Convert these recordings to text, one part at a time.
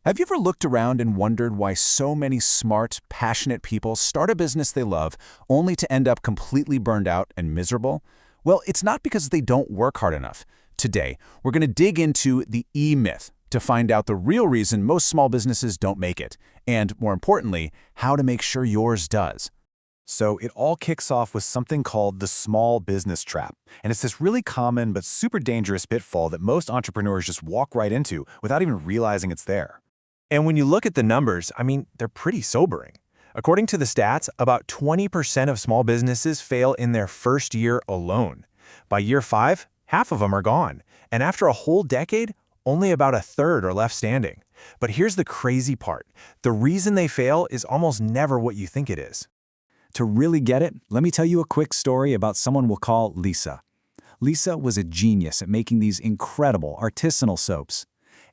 Have you ever looked around and wondered why so many smart, passionate people start a business they love only to end up completely burned out and miserable? Well, it's not because they don't work hard enough. Today, we're going to dig into the E-myth to find out the real reason most small businesses don't make it, and more importantly, how to make sure yours does. So it all kicks off with something called the small business trap. And it's this really common but super dangerous pitfall that most entrepreneurs just walk right into without even realizing it's there. And when you look at the numbers, they're pretty sobering. According to the stats, about 20% of small businesses fail in their first year alone. By year 5, half of them are gone. And after a whole decade, only about a third are left standing. But here's the crazy part. The reason they fail is almost never what you think it is. To really get it, let me tell you a quick story about someone we'll call Lisa. Lisa was a genius at making these incredible artisanal soaps.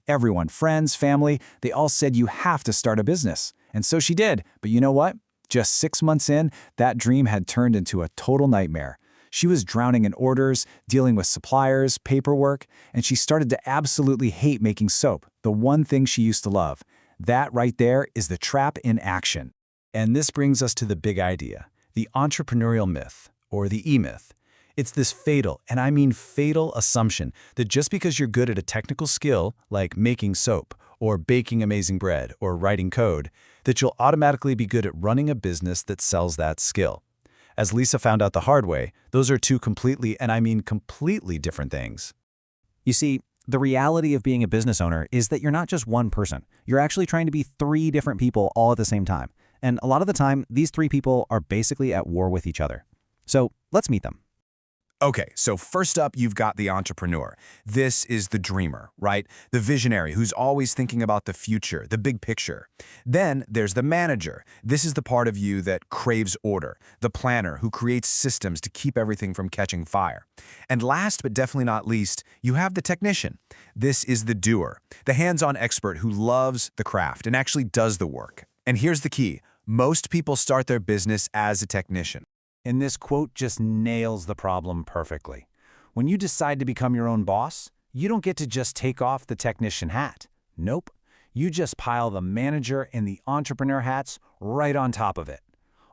Everyone, friends, family, they all said you have to start a business. And so she did. But you know what? Just 6 months in, that dream had turned into a total nightmare. She was drowning in orders, dealing with suppliers, paperwork, and she started to absolutely hate making soap, the one thing she used to love. That right there is the trap in action. And this brings us to the big idea, the entrepreneurial myth, or the E-myth. It's this fatal, and I mean fatal, assumption that just because you're good at a technical skill, like making soap, or baking amazing bread, or writing code, that you'll automatically be good at running a business that sells that skill. As Lisa found out the hard way, those are two completely, and I mean completely different things. You see, the reality of being a business owner is that you're not just one person. You're actually trying to be 3 different people all at the same time. And a lot of the time, these 3 people are basically at war with each other. So let's meet them. Okay, so first up, you've got the entrepreneur. This is the dreamer, right? The visionary who's always thinking about the future, the big picture. Then there's the manager. This is the part of you that craves order, the planner who creates systems to keep everything from catching fire. And last but definitely not least, you have the technician. This is the doer, the hands-on expert who loves the craft and actually does the work. And here's the key. Most people start their business as a technician. And this quote just nails the problem perfectly. When you decide to become your own boss, you don't get to just take off the technician hat. Nope. You just pile the manager and the entrepreneur hats right on top of it.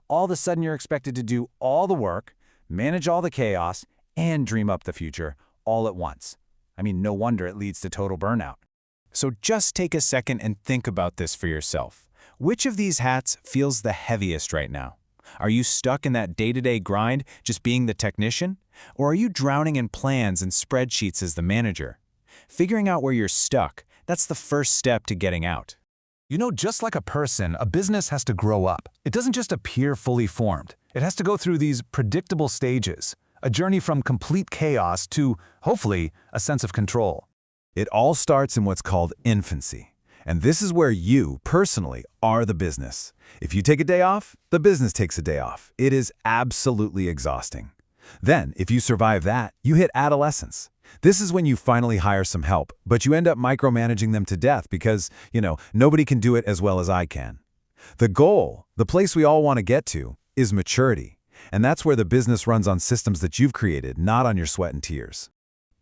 All of a sudden, you're expected to do all the work, manage all the chaos, and dream up the future all at once. No wonder it leads to total burnout. So just take a second and think about this for yourself. Which of these hats feels the heaviest right now? Are you stuck in that day-to-day grind, just being the technician? Or are you drowning in plans and spreadsheets as the manager? Figuring out where you're stuck, that's the first step to getting out. Just like a person, a business has to grow up. It doesn't just appear fully formed. It has to go through these predictable stages, a journey from complete chaos to, hopefully, a sense of control. It all starts in what's called infancy. And this is where you, personally, are the business. If you take a day off, the business takes a day off. It is absolutely exhausting. Then, if you survive that, you hit adolescence. This is when you finally hire some help, but you end up micromanaging them to death because, nobody can do it as well as I can. The goal, the place we all want to get to, is maturity. And that's where the business runs on systems that you've created, not on your sweat and tears.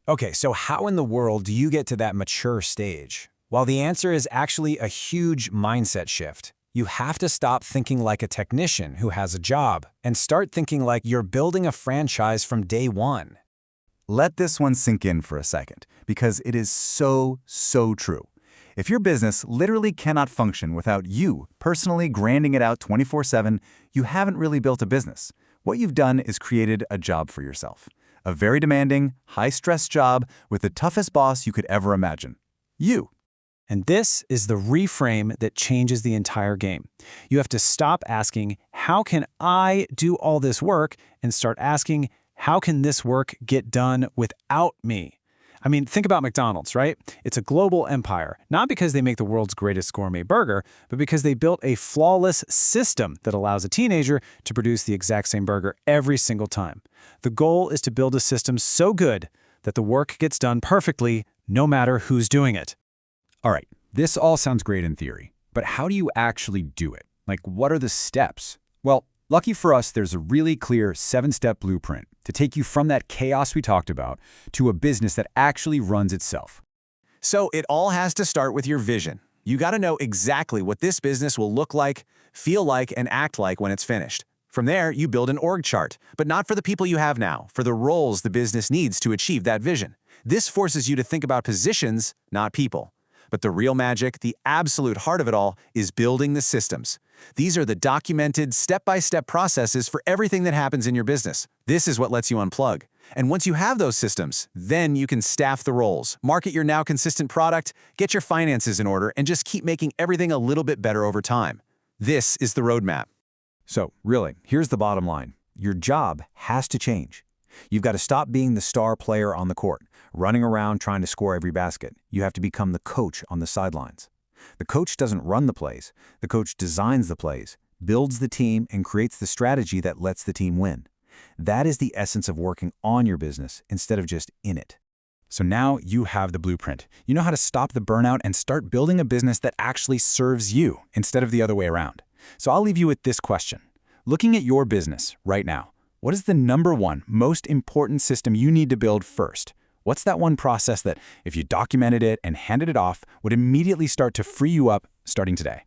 Okay, so how in the world do you get to that mature stage? Well, the answer is actually a huge mindset shift. You have to stop thinking like a technician who has a job and start thinking like you're building a franchise from day one. Let this one sink in for a second, because it is so true. If your business literally cannot function without you personally grinding it out 24/7, you haven't really built a business. What you've done is created a job for yourself. A very demanding, high-stress job with the toughest boss you could ever imagine. You. And this is the reframe that changes the entire game. You have to stop asking, how can I do all this work, and start asking, how can this work get done without me? Think about McDonald's, right? It's a global empire, not because they make the world's greatest gourmet burger, but because they built a flawless system that allows a teenager to produce the exact same burger every single time. The goal is to build a system so good that the work gets done perfectly, no matter who's doing it. All right, this all sounds great in theory, but how do you actually do it? What are the steps? Well, lucky for us, there's a really clear 7-step blueprint to take you from that chaos we talked about to a business that actually runs itself. So it all has to start with your vision. You got to know exactly what this business will look like, feel like, and act like when it's finished. From there, you build an org chart, but not for the people you have now, for the roles the business needs to achieve that vision. This forces you to think about positions, not people. But the real magic, the absolute heart of it all, is building the systems. These are the documented, step-by-step processes for everything that happens in your business. This is what lets you unplug. And once you have those systems, then you can staff the roles, market your now consistent product, get your finances in order, and just keep making everything a little bit better over time. This is the roadmap. So, really, here's the bottom line. Your job has to change. You've got to stop being the star player on the court, running around trying to score every basket. You have to become the coach on the sidelines. The coach doesn't run the plays. The coach designs the plays, builds the team, and creates the strategy that lets the team win. That is the essence of working on your business instead of just in it. So now you have the blueprint. You know how to stop the burnout and start building a business that actually serves you instead of the other way around. So I'll leave you with this question. Looking at your business right now, what is the #1 most important system you need to build first? What's that one process that, if you documented it and handed it off, would immediately start to free you up starting today?